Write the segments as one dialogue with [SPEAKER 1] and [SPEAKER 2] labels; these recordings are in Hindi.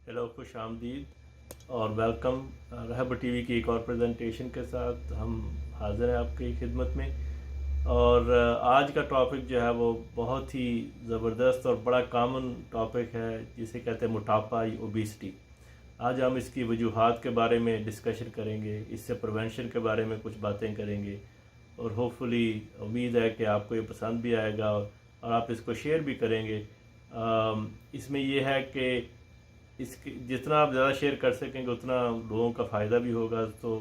[SPEAKER 1] हेलो, खुश आमदीद और वेलकम। रहबर टीवी की एक और प्रेजेंटेशन के साथ हम हाज़िर हैं आपकी खिदमत में। और आज का टॉपिक जो है वो बहुत ही ज़बरदस्त और बड़ा कॉमन टॉपिक है, जिसे कहते हैं मोटापा या ओबेसिटी। आज हम इसकी वजूहात के बारे में डिस्कशन करेंगे, इससे प्रिवेंशन के बारे में कुछ बातें करेंगे और होपफुली उम्मीद है कि आपको ये पसंद भी आएगा और आप इसको शेयर भी करेंगे। इसमें यह है कि इसके जितना आप ज़्यादा शेयर कर सकेंगे उतना लोगों का फ़ायदा भी होगा। तो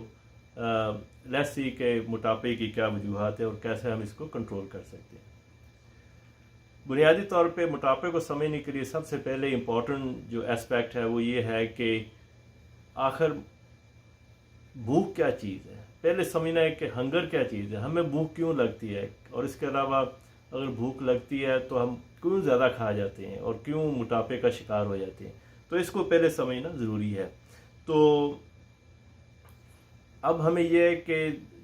[SPEAKER 1] लेट्स सी के मोटापे की क्या वजूहात है और कैसे हम इसको कंट्रोल कर सकते हैं। बुनियादी तौर पे मोटापे को समझने के लिए सबसे पहले इम्पोर्टेंट जो एस्पेक्ट है वो ये है कि आखिर भूख क्या चीज़ है। पहले समझना है कि हंगर क्या चीज़ है, हमें भूख क्यों लगती है, और इसके अलावा अगर भूख लगती है तो हम क्यों ज़्यादा खा जाते हैं और क्यों मोटापे का शिकार हो जाते हैं। तो इसको पहले समझना ज़रूरी है। तो अब हमें यह कि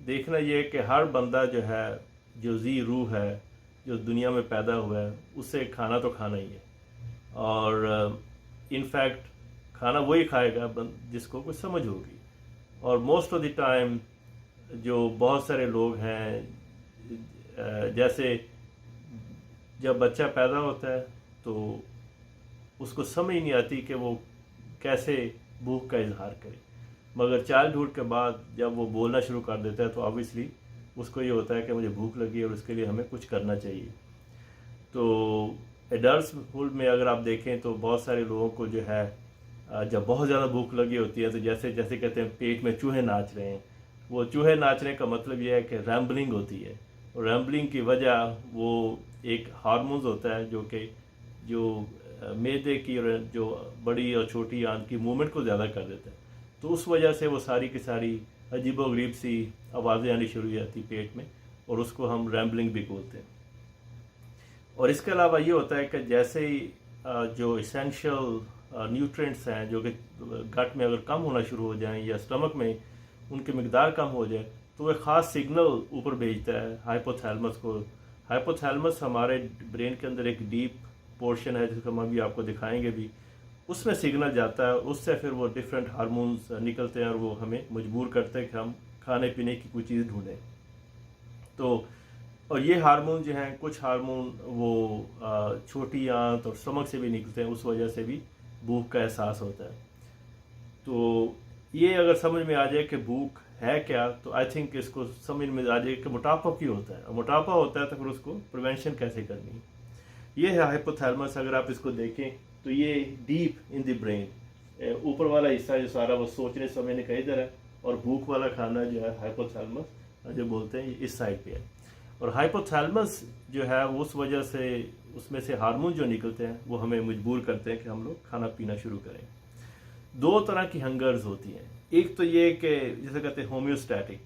[SPEAKER 1] देखना यह कि हर बंदा जो है, जो जी रूह है, जो दुनिया में पैदा हुआ है, उसे खाना तो खाना ही है। और इनफैक्ट खाना वही खाएगा जिसको कुछ समझ होगी। और मोस्ट ऑफ द टाइम जो बहुत सारे लोग हैं, जैसे जब बच्चा पैदा होता है तो उसको समझ नहीं आती कि वो कैसे भूख का इजहार करे, मगर चाइल्डहुड के बाद जब वो बोलना शुरू कर देता है तो ऑब्वियसली उसको ये होता है कि मुझे भूख लगी है और उसके लिए हमें कुछ करना चाहिए। तो एडल्टहुड में अगर आप देखें तो बहुत सारे लोगों को जो है, जब बहुत ज़्यादा भूख लगी होती है तो जैसे जैसे कहते हैं पेट में चूहे नाच रहे हैं। वो चूहे नाचने का मतलब ये है कि रैम्बलिंग होती है, और रैम्बलिंग की वजह वो एक हार्मोन्स होता है जो मैदे की और जो बड़ी और छोटी आंत की मूवमेंट को ज़्यादा कर देता है। तो उस वजह से वो सारी की सारी अजीबोगरीब सी आवाज़ें आनी शुरू हो जाती पेट में, और उसको हम रैम्बलिंग भी बोलते हैं। और इसके अलावा ये होता है कि जैसे ही जो इसेंशियल न्यूट्रिएंट्स हैं जो कि गट में अगर कम होना शुरू हो जाएं या स्टमक में उनकी मिकदार कम हो जाए, तो वह ख़ास सिग्नल ऊपर भेजता है हाइपोथैलेमस को। हाइपोथैलेमस हमारे ब्रेन के अंदर एक डीप पोर्शन है जिसको हम अभी आपको दिखाएंगे भी। उसमें सिग्नल जाता है, उससे फिर वो डिफरेंट हार्मोन्स निकलते हैं और वो हमें मजबूर करते हैं कि हम खाने पीने की कोई चीज़ ढूंढें। तो और ये हार्मोन जो हैं, कुछ हार्मोन वो छोटी आंत और स्टमक से भी निकलते हैं, उस वजह से भी भूख का एहसास होता है। तो ये अगर समझ में आ जाए कि भूख है क्या, तो आई थिंक इसको समझ में आ जाए कि मोटापा क्यों होता है, और मोटापा होता है तो फिर उसको प्रिवेंशन कैसे करनी है। ये है हाइपोथैलेमस। अगर आप इसको देखें तो ये डीप इन द ब्रेन, ऊपर वाला हिस्सा जो सारा वो सोचने समझने का इधर है, और भूख वाला खाना जो है हाइपोथैलेमस जो बोलते हैं इस साइड पे है। और हाइपोथैलेमस जो है उस वजह से उसमें से हार्मोन जो निकलते हैं वो हमें मजबूर करते हैं कि हम लोग खाना पीना शुरू करें। दो तरह की हंगर्स होती हैं। एक तो ये कि जैसे कहते हैं होम्योस्टैटिक,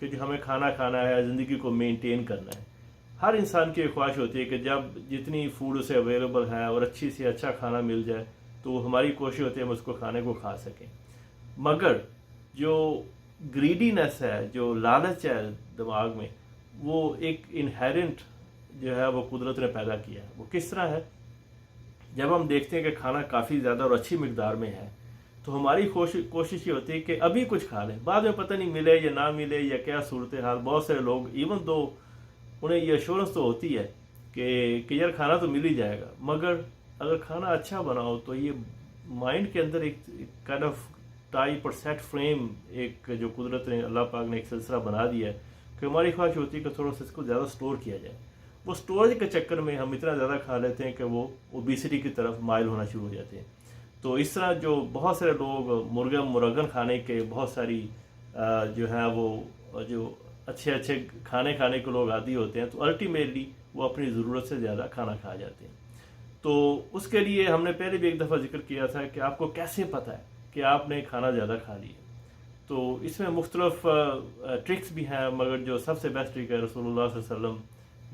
[SPEAKER 1] कि जो हमें खाना खाना है, ज़िंदगी को मेंटेन करना है। हर इंसान की ख्वाहिश होती है कि जब जितनी फूड उसे अवेलेबल है और अच्छी से अच्छा खाना मिल जाए तो हमारी कोशिश होती है हम उसको खाने को खा सकें। मगर जो ग्रीडीनेस है, जो लालच है दिमाग में, वो एक इनहेरेंट जो है वो कुदरत ने पैदा किया है। वो किस तरह है, जब हम देखते हैं कि खाना काफ़ी ज़्यादा और अच्छी मिकदार में है तो हमारी कोशिश ये होती है कि अभी कुछ खा लें, बाद में पता नहीं मिले या ना मिले या क्या सूरत हाल। बहुत सारे लोग इवन दो उन्हें ये एश्योरेंस तो होती है कि यार खाना तो मिल ही जाएगा, मगर अगर खाना अच्छा बनाओ तो ये माइंड के अंदर एक काइंड ऑफ टाइप और सेट फ्रेम, एक जो कुदरत ने, अल्लाह पाक ने एक सिलसिला बना दिया है कि हमारी ख्वाहिश होती है कि थोड़ा सा इसको ज़्यादा स्टोर किया जाए। वो स्टोरेज के चक्कर में हम इतना ज़्यादा खा लेते हैं कि वो ओबेसिटी की तरफ माइल होना शुरू हो जाते हैं। तो इस तरह जो बहुत सारे लोग मुर्गन खाने के बहुत सारी जो है वो जो अच्छे अच्छे खाने खाने के लोग आदी होते हैं, तो अल्टीमेटली वो अपनी ज़रूरत से ज़्यादा खाना खा जाते हैं। तो उसके लिए हमने पहले भी एक दफ़ा जिक्र किया था कि आपको कैसे पता है कि आपने खाना ज़्यादा खा लिया। तो इसमें मुख्तलिफ ट्रिक्स भी हैं, मगर जो सबसे बेस्ट ट्रिक है रसूलुल्लाह सल्लल्लाहु अलैहि वसल्लम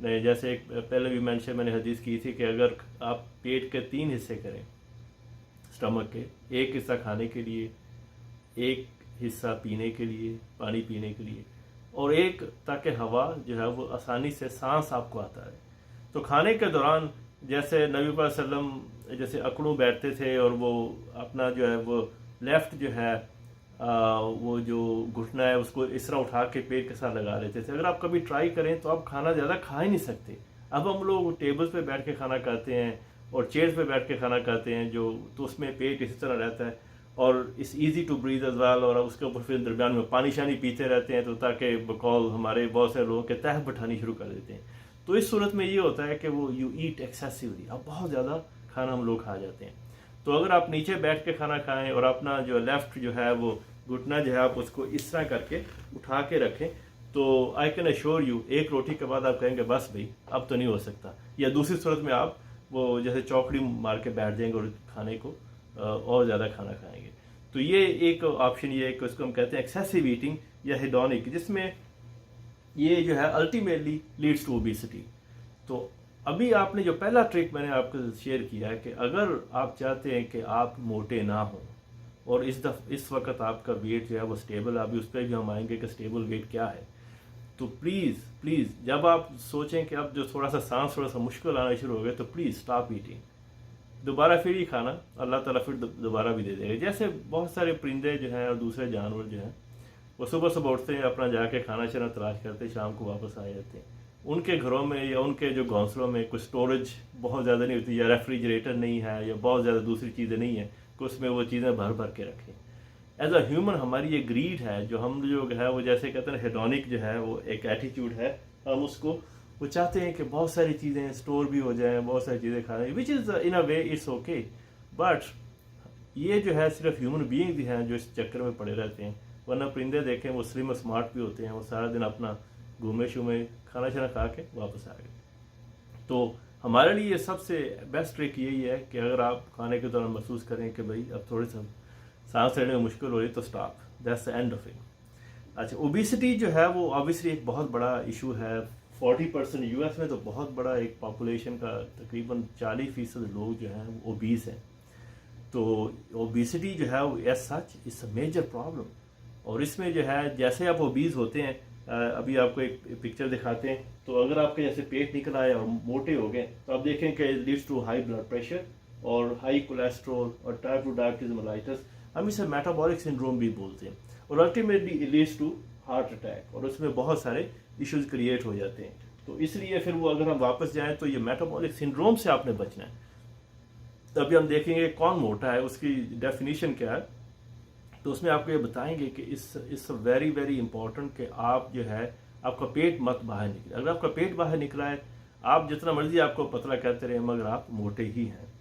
[SPEAKER 1] ने, जैसे एक पहले भी मैंने हदीस की थी कि अगर आप पेट के 3 हिस्से करें, स्टमक के, एक हिस्सा खाने के लिए, एक हिस्सा पीने के लिए, पानी पीने के लिए, और एक ताकि हवा जो है वो आसानी से सांस आपको आता है। तो खाने के दौरान जैसे नबी पाक सल्लम जैसे अकड़ू बैठते थे और वो अपना जो है वो लेफ्ट जो है वो जो घुटना है उसको इस तरह उठा के पेट के साथ लगा लेते थे। अगर आप कभी ट्राई करें तो आप खाना ज़्यादा खा ही नहीं सकते। अब हम लोग टेबल्स पे बैठ के खाना खाते हैं और चेयर्स पे बैठ के खाना खाते हैं, जो तो उसमें पेट इसी तरह रहता है और it's easy to breathe as well, और उसके ऊपर फिर दरमियान में पानी शानी पीते रहते हैं तो ताकि बकौल हमारे बहुत से लोगों के तह बैठानी शुरू कर देते हैं। तो इस सूरत में ये होता है कि वो यू ईट एक्सेसिवली, अब बहुत ज़्यादा खाना हम लोग खा जाते हैं। तो अगर आप नीचे बैठ के खाना खाएं और अपना जो लेफ्ट जो है वो घुटना जो है आप उसको इस तरह करके उठा के रखें, तो आई कैन अश्योर यू एक रोटी के बाद आप कहेंगे बस भाई अब तो नहीं हो सकता। या दूसरी सूरत में आप वो जैसे चौकड़ी मार के बैठ जाएंगे और खाने को और ज़्यादा खाना खाएंगे। तो ये एक ऑप्शन ये है कि उसको हम कहते हैं एक्सेसिव ईटिंग या हेडोनिक, जिसमें ये जो है अल्टीमेटली लीड्स टू ओबेसिटी। तो अभी आपने जो पहला ट्रिक मैंने आपको शेयर किया है कि अगर आप चाहते हैं कि आप मोटे ना हो और इस वक्त आपका वेट जो है वो स्टेबल, अभी उस पर भी हम आएंगे कि स्टेबल वेट क्या है, तो प्लीज़ जब आप सोचें कि अब जो थोड़ा सा मुश्किल आना शुरू हो गया तो प्लीज़ स्टॉप ईटिंग। दोबारा फिर ही खाना अल्लाह ताला फिर दोबारा भी दे देगा। जैसे बहुत सारे परिंदे जो हैं और दूसरे जानवर जो हैं वो सुबह सुबह उठते हैं, अपना जाके खाना शाना तलाश करते हैं, शाम को वापस आ जाते हैं। उनके घरों में या उनके जो घोंसलों में कुछ स्टोरेज बहुत ज़्यादा नहीं होती, या रेफ्रिजरेटर नहीं है, या बहुत ज़्यादा दूसरी चीज़ें नहीं है कि उसमें वो चीज़ें भर भर के रखें। एज अ ह्यूमन हमारी ये ग्रीड है जो हम लोग है वो जैसे कहते हैं हेडोनिक जो है वो एक एटीट्यूड है, हम उसको वो चाहते हैं कि बहुत सारी चीज़ें स्टोर भी हो जाएं, बहुत सारी चीज़ें खाने, which is in a way it's okay, but ये जो है सिर्फ ह्यूमन बीइंग भी हैं जो इस चक्कर में पड़े रहते हैं। वरना परिंदे देखें वो स्लिम और स्मार्ट भी होते हैं, वो सारा दिन अपना घूमे शूमे खाना शाना खा के वापस आ गए। तो हमारे लिए सबसे बेस्ट ट्रिक यही है कि अगर आप खाने के दौरान महसूस करें कि भाई अब थोड़ी सा सांस लेने में मुश्किल हो रही तो stop, that's the end of it. अच्छा, ओबेसिटी जो है वो ऑब्वियसली एक बहुत बड़ा इशू है। 40% यूएस में तो बहुत बड़ा एक पॉपुलेशन का तकरीबन 40% लोग जो हैं वो ओबीस हैं। तो ओबेसिटी जो है वो as such it's a major problem. और इसमें जो है जैसे आप ओबीस होते हैं, अभी आपको एक पिक्चर दिखाते हैं, तो अगर आपके जैसे पेट निकल आए और मोटे हो गए तो आप देखें कि leads to high blood pressure और हाई कोलेस्ट्रॉल और टाइप 2 डायबिटीज मेलाइटिस, हम इसे मेटाबॉलिक सिंड्रोम भी बोलते हैं, और ultimately it leads to heart attack, और उसमें बहुत सारे इश्यूज क्रिएट हो जाते हैं। तो इसलिए फिर वो अगर हम वापस जाएं तो ये मेटाबॉलिक सिंड्रोम से आपने बचना है। तभी हम देखेंगे कौन मोटा है, उसकी डेफिनेशन क्या है, तो उसमें आपको ये बताएंगे कि इस वेरी वेरी इंपॉर्टेंट कि आप जो है आपका पेट मत बाहर निकले। अगर आपका पेट बाहर निकला है, आप जितना मर्जी आपको पतला कहते रहे मगर आप मोटे ही हैं।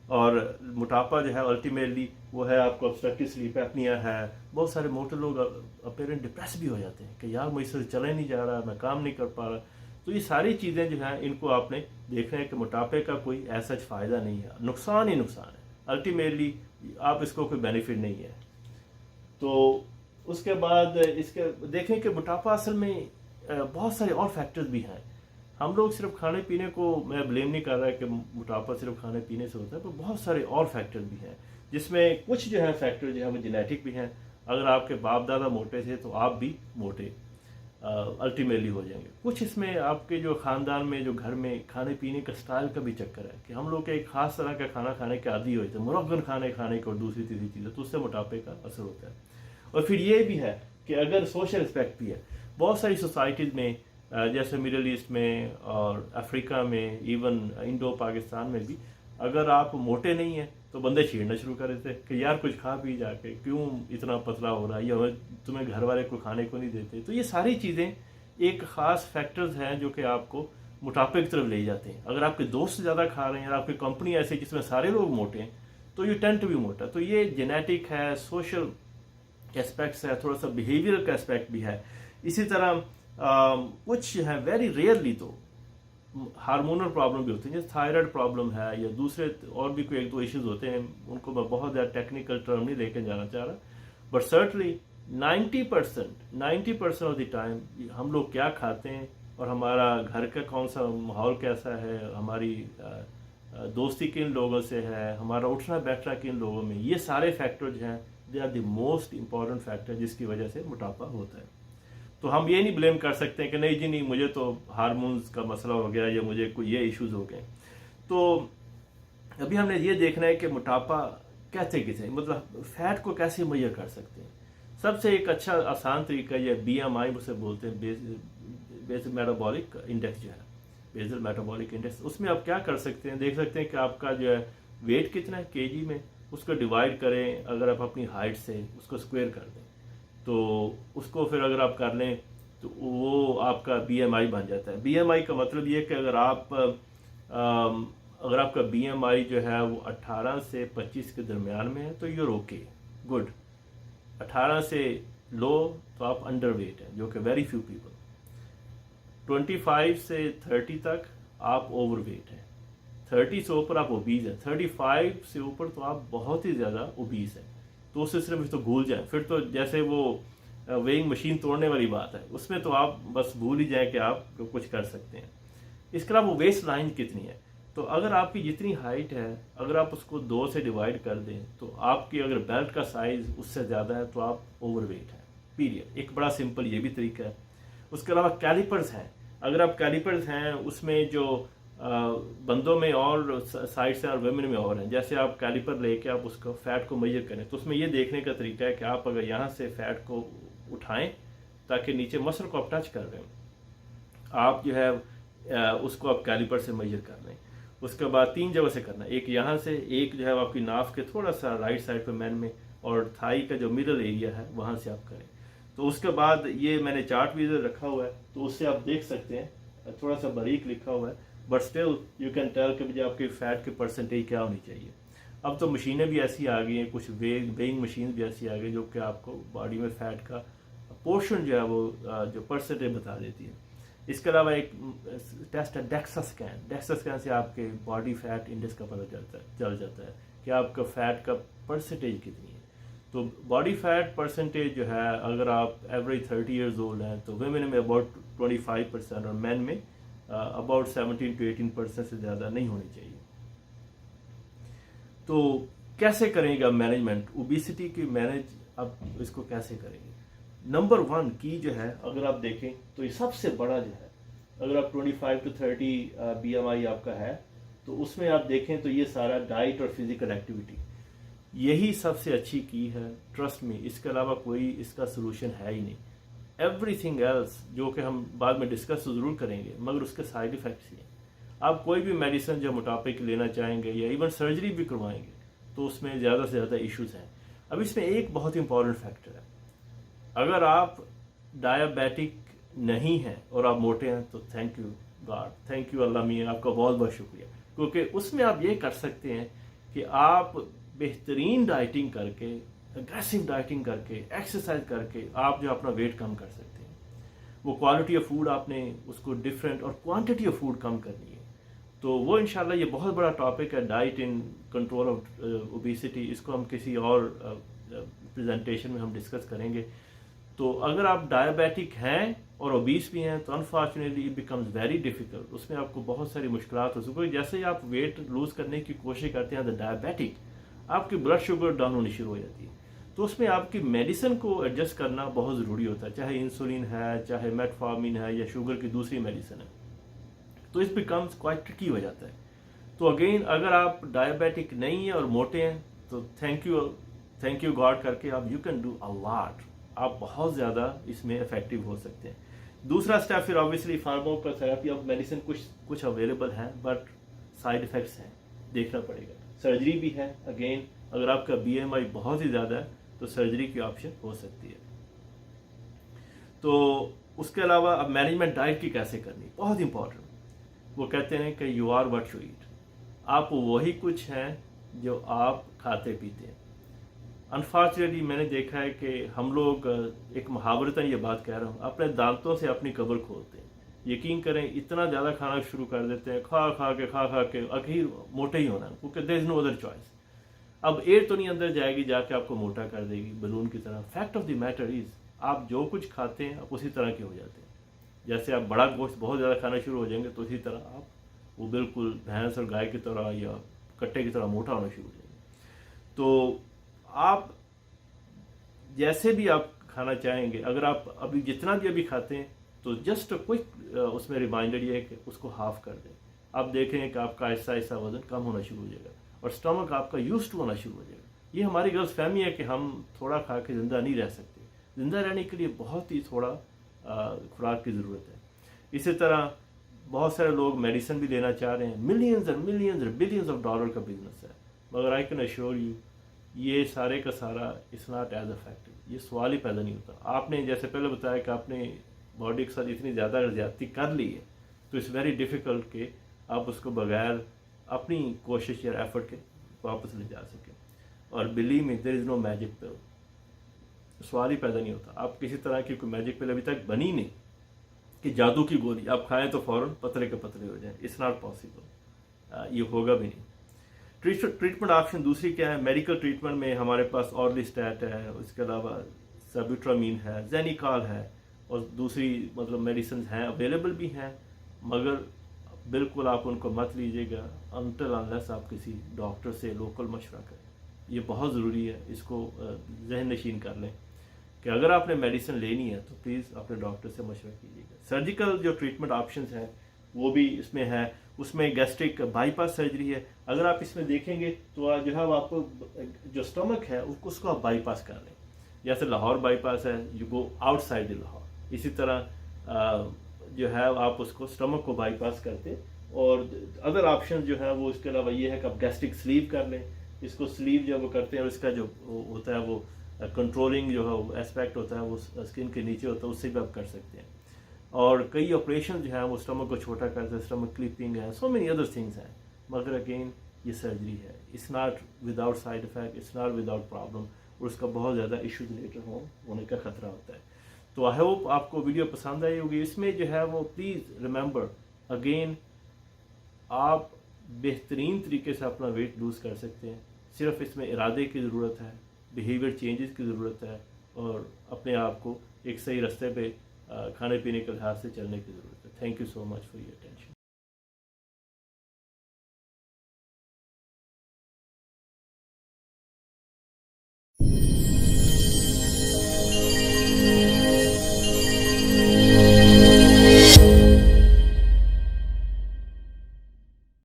[SPEAKER 1] और मोटापा जो है अल्टीमेटली वो है आपको ऑब्स्ट्रक्टिव स्लीप एपनिया है। बहुत सारे मोटे लोग अपेरेंट डिप्रेस भी हो जाते हैं कि यार मुझसे चला ही नहीं जा रहा, मैं काम नहीं कर पा रहा। तो ये सारी चीज़ें जो हैं इनको आपने देखना है कि मोटापे का कोई ऐसा फ़ायदा नहीं है, नुकसान ही नुकसान है। अल्टीमेटली आप इसको कोई बेनिफिट नहीं है। तो उसके बाद इसके देखें कि मोटापा असल में बहुत सारे और फैक्टर्स भी हैं। हम लोग सिर्फ खाने पीने को, मैं ब्लेम नहीं कर रहा कि मोटापा सिर्फ खाने पीने से होता है, पर बहुत सारे और फैक्टर्स भी हैं, जिसमें कुछ जो है फैक्टर जो है वो जेनेटिक भी हैं। अगर आपके बाप दादा मोटे थे तो आप भी मोटे अल्टीमेटली हो जाएंगे। कुछ इसमें आपके जो ख़ानदान में जो घर में खाने पीने का स्टाइल का भी चक्कर है कि हम लोग एक ख़ास तरह का खाना खाने के आदी होते हैं, मुरब्बन खाने के और दूसरी तीसरी चीज़ें, तो उससे मोटापे का असर होता है। और फिर ये भी है कि अगर सोशल एस्पेक्ट भी है, बहुत सारी सोसाइटीज़ में जैसे मिडल ईस्ट में और अफ्रीका में, इवन इंडो पाकिस्तान में भी, अगर आप मोटे नहीं हैं तो बंदे छेड़ना शुरू कर देते कि यार कुछ खा पी जाके क्यों इतना पतला हो रहा है, या तुम्हें घर वाले को खाने को नहीं देते। तो ये सारी चीज़ें एक ख़ास फैक्टर्स हैं जो कि आपको मोटापे की तरफ ले जाते हैं। अगर आपके दोस्त ज़्यादा खा रहे हैं और आपकी कंपनी ऐसी जिसमें सारे लोग मोटे हैं तो यू टेंड टू बी मोटा। तो ये जेनेटिक है, सोशल एस्पेक्ट्स है, थोड़ा सा बिहेवियर का एस्पेक्ट भी है। इसी तरह कुछ है वेरी रेयरली तो हार्मोनल प्रॉब्लम भी होती है, जैसे थायराइड प्रॉब्लम है या दूसरे और भी कोई एक दो इश्यूज होते हैं, उनको मैं बहुत ज़्यादा टेक्निकल टर्म नहीं लेके जाना चाह रहा, but certainly 90% of the time हम लोग क्या खाते हैं और हमारा घर का कौन सा माहौल कैसा है, हमारी दोस्ती किन लोगों से है, हमारा उठना बैठना किन लोगों में, ये सारे फैक्टर्स हैं, they are the most important factor जिसकी वजह से मोटापा होता है। तो हम ये नहीं ब्लेम कर सकते कि नहीं जी नहीं मुझे तो हार्मोन्स का मसला हो गया या मुझे कोई ये इश्यूज हो गए। तो अभी हमने ये देखना है कि मोटापा कैसे कैसे, मतलब फैट को कैसे मेजर कर सकते हैं। सबसे एक अच्छा आसान तरीका ये BMI उसे बोलते हैं, बेसल मेटाबॉलिक इंडेक्स जो है, बेसल मेटाबॉलिक इंडेक्स। उसमें आप क्या कर सकते हैं, देख सकते हैं कि आपका जो है वेट कितना है केजी में, उसको डिवाइड करें, अगर आप अपनी हाइट से उसको स्क्वायर कर दें तो उसको फिर अगर आप कर लें तो वो आपका BMI बन जाता है। BMI का मतलब ये है कि अगर आपका BMI जो है वो 18 से 25 के दरमियान में है तो यूर ओके, गुड। 18 से लो तो आप अंडर वेट है, जो कि वेरी फ्यू पीपल। 25 से 30 तक आप ओवर वेट हैं, 30 से ऊपर आप ओबीज हैं, 35 से ऊपर तो आप बहुत ही ज़्यादा ओबीज हैं। तो उस सिलसिले में तो भूल जाएं, फिर तो जैसे वो वेइंग मशीन तोड़ने वाली बात है, उसमें तो आप बस भूल ही जाएं कि आप कुछ कर सकते हैं। इसके अलावा वेस्ट लाइन कितनी है, तो अगर आपकी जितनी हाइट है अगर आप उसको 2 से डिवाइड कर दें तो आपकी अगर बेल्ट का साइज़ उससे ज़्यादा है तो आप ओवरवेट हैं, पीरियड। एक बड़ा सिंपल ये भी तरीका है। उसके अलावा कैलिपर्स हैं, अगर आप कैलिपर्स हैं उसमें जो बंदों में और साइड से और वुमेन में और हैं, जैसे आप कैलिपर लेके आप उसको फैट को मेजर करें तो उसमें ये देखने का तरीका है कि आप अगर यहाँ से फैट को उठाएं ताकि नीचे मसल को आप टच कर रहे हैं, आप जो है उसको आप कैलिपर से मेजर कर लें। उसके बाद 3 जगह से करना है, एक यहाँ से, एक जो है आपकी नाफ के थोड़ा सा राइट साइड पे मैन में, और थाई का जो मिडल एरिया है वहाँ से आप करें। तो उसके बाद ये मैंने चार्ट भी इधर रखा हुआ है तो उससे आप देख सकते हैं, थोड़ा सा बारीक लिखा हुआ है but still you can tell कि मुझे आपकी फ़ैट की परसेंटेज क्या होनी चाहिए। अब तो मशीनें भी ऐसी आ गई हैं, कुछ वेइंग मशीन भी ऐसी आ गई जो कि आपको बॉडी में फ़ैट का पोर्शन जो है वो जो परसेंटेज बता देती है। इसके अलावा एक टेस्ट है डेक्सा स्कैन, डेक्सा स्कैन से आपके बॉडी फैट इंडेक्स का पता चल जाता है कि आपका फैट का परसेंटेज कितनी है। तो बॉडी फैट परसेंटेज जो है अगर आप एवरेज 30 ईयर्स ओल्ड हैं तो वेमेन में अबाउट 25% और मैन में अबाउट 17 to 18% से ज़्यादा नहीं होनी चाहिए। तो कैसे करेंगे आप मैनेजमेंट ओबेसिटी की मैनेज, आप इसको कैसे करेंगे? नंबर 1 की जो है अगर आप देखें तो ये सबसे बड़ा जो है, अगर आप 25 to 30 BMI आपका है तो उसमें आप देखें तो ये सारा डाइट और फिजिकल एक्टिविटी यही सबसे अच्छी की है, ट्रस्ट में। इसके अलावा कोई इसका सोल्यूशन है ही नहीं। एवरीथिंग एल्स जो कि हम बाद में डिस्कस तो ज़रूर करेंगे मगर उसके साइड इफ़ेक्ट्स ही हैं। आप कोई भी मेडिसिन जो मोटापे की लेना चाहेंगे या इवन सर्जरी भी करवाएंगे तो उसमें ज़्यादा से ज़्यादा इश्यूज हैं। अब इसमें एक बहुत इंपॉर्टेंट फैक्टर है, अगर आप डायबिटिक नहीं हैं और आप मोटे हैं तो thank you God, thank you Allah मियाँ, आपका बहुत बहुत शुक्रिया, क्योंकि उसमें आप ये कर सकते हैं कि आप बेहतरीन डाइटिंग करके, एग्रेसिव डाइटिंग करके, एक्सरसाइज करके आप जो अपना वेट कम कर सकते हैं। वो क्वालिटी ऑफ फूड आपने उसको डिफरेंट और क्वांटिटी ऑफ फूड कम करनी है। तो वो इंशाल्लाह ये बहुत बड़ा टॉपिक है, diet in control of obesity. इसको हम किसी और प्रेजेंटेशन में हम डिस्कस करेंगे। तो अगर आप डायबिटिक हैं और ओबीस भी हैं तो unfortunately it becomes very difficult, उसमें आपको बहुत सारी मुश्किलात हो सकती है। जैसे ही आप वेट लूज करने की कोशिश करते हैं द डायबिटिक, आपकी ब्लड शुगर डाउन होनी शुरू हो जाती है। तो उसमें आपकी मेडिसिन को एडजस्ट करना बहुत ज़रूरी होता है, चाहे इंसुलिन है, चाहे मेटफॉर्मिन है या शुगर की दूसरी मेडिसिन है। तो इस बिकम्स क्वाइट ट्रिकी हो जाता है। तो अगेन अगर आप डायबिटिक नहीं हैं और मोटे हैं तो थैंक यू गॉड करके आप you can do a lot, आप बहुत ज़्यादा इसमें इफेक्टिव हो सकते हैं। दूसरा स्टेप फिर ऑब्वियसली फार्माकोथेरेपी। अब मेडिसिन कुछ अवेलेबल हैं बट साइड इफ़ेक्ट्स हैं, देखना पड़ेगा। सर्जरी भी है, अगेन अगर आपका BMI बहुत ही ज़्यादा है तो सर्जरी की ऑप्शन हो सकती है। तो उसके अलावा अब मैनेजमेंट डाइट की कैसे करनी, बहुत इंपॉर्टेंट। वो कहते हैं कि you are what you eat, आप वही कुछ हैं जो आप खाते पीते हैं। अनफॉर्चुनेटली मैंने देखा है कि हम लोग, एक मुहावरतन ये बात कह रहा हूँ, अपने दांतों से अपनी कब्र खोलते हैं। यकीन करें इतना ज़्यादा खाना शुरू कर देते हैं, खा खा के आखिर मोटे ही होना, क्योंकि there is no other choice. अब एयर तो नहीं अंदर जाएगी जाके आपको मोटा कर देगी बलून की तरह। Fact of the matter is आप जो कुछ खाते हैं आप उसी तरह के हो जाते हैं। जैसे आप बड़ा गोश्त बहुत ज़्यादा खाना शुरू हो जाएंगे तो इसी तरह आप वो बिल्कुल भैंस और गाय की तरह या कट्टे की तरह मोटा होना शुरू हो जाएंगे। तो आप जैसे भी आप खाना चाहेंगे, अगर आप अभी जितना भी अभी खाते हैं तो जस्ट क्विक उसमें रिमाइंडर ये है कि उसको हाफ कर दें। आप देखेंगे कि आपका ऐसा वजन कम होना शुरू हो जाएगा। और स्टमक आपका यूज टू होना शुरू हो जाएगा। ये हमारी गलत फहमी है कि हम थोड़ा खा के ज़िंदा नहीं रह सकते। ज़िंदा रहने के लिए बहुत ही थोड़ा खुराक की ज़रूरत है। इसी तरह बहुत सारे लोग मेडिसिन भी लेना चाह रहे हैं, मिलियंस और मिलियंस और बिलियंस ऑफ डॉलर का बिजनेस है, मगर आई कैन अश्योर यू ये सारे का सारा इट्स नॉट एज इफेक्टिव। ये सवाल ही पैदा नहीं होता। आपने जैसे पहले बताया कि आपने बॉडी के साथ इतनी ज़्यादा ज्यादती कर ली है, तो इट्स वेरी डिफ़िकल्ट कि आप उसको बगैर अपनी कोशिश या एफर्ट के वापस ले जा सकें। और believe me there is no magic pill, सवाल ही पैदा नहीं होता। आप किसी तरह की कोई मैजिक पिल अभी तक बनी नहीं कि जादू की गोली आप खाएं तो फ़ौरन पतले के पतले हो जाएं। इट्स नॉट पॉसिबल, ये होगा भी नहीं। ट्रीटमेंट ऑप्शन दूसरी क्या है? मेडिकल ट्रीटमेंट में हमारे पास ऑर्लिस्टैट है, उसके अलावा सब्यूट्रामीन है, जेनिकॉल है, और दूसरी मतलब मेडिसिन हैं, अवेलेबल भी हैं, मगर बिल्कुल आप उनको मत लीजिएगा अनटिल अनलेस आप किसी डॉक्टर से लोकल मशवरा करें। ये बहुत ज़रूरी है, इसको जहन नशीन कर लें कि अगर आपने मेडिसिन लेनी है तो प्लीज़ अपने डॉक्टर से मशवरा कीजिएगा। सर्जिकल जो ट्रीटमेंट ऑप्शंस हैं वो भी इसमें है, उसमें गैस्ट्रिक बाईपास सर्जरी है। अगर आप इसमें देखेंगे तो जो है आपको जो स्टमक है उसको आप बाईपास कर लें, जैसे लाहौर बाईपास है, you go outside the Lahore. इसी तरह जो है आप उसको स्टमक को बाईपास करते, और अदर ऑप्शन जो है वो इसके अलावा ये है कि आप गैस्ट्रिक स्लीव कर लें। इसको स्लीव जो वो करते हैं, और इसका जो होता है वो कंट्रोलिंग जो है एस्पेक्ट होता है वो स्किन के नीचे होता है, उससे भी आप कर सकते हैं। और कई ऑपरेशन जो है वो स्टमक को छोटा करते हैं, स्टमक क्लिपिंग है, सो मेनी अदर थिंग्स हैं, मगर अगेन ये सर्जरी है। It's not without side effect, it's not without problem, और उसका बहुत ज़्यादा इश्यूज लेटर होने का खतरा होता है। तो आई होप आपको वीडियो पसंद आई होगी। इसमें जो है वो प्लीज़ रिमेंबर अगेन, आप बेहतरीन तरीके से अपना वेट लूज़ कर सकते हैं। सिर्फ इसमें इरादे की ज़रूरत है, बिहेवियर चेंजेस की ज़रूरत है, और अपने आप को एक सही रास्ते पे खाने पीने के लिहाज से चलने की ज़रूरत है। Thank you so much for your attention.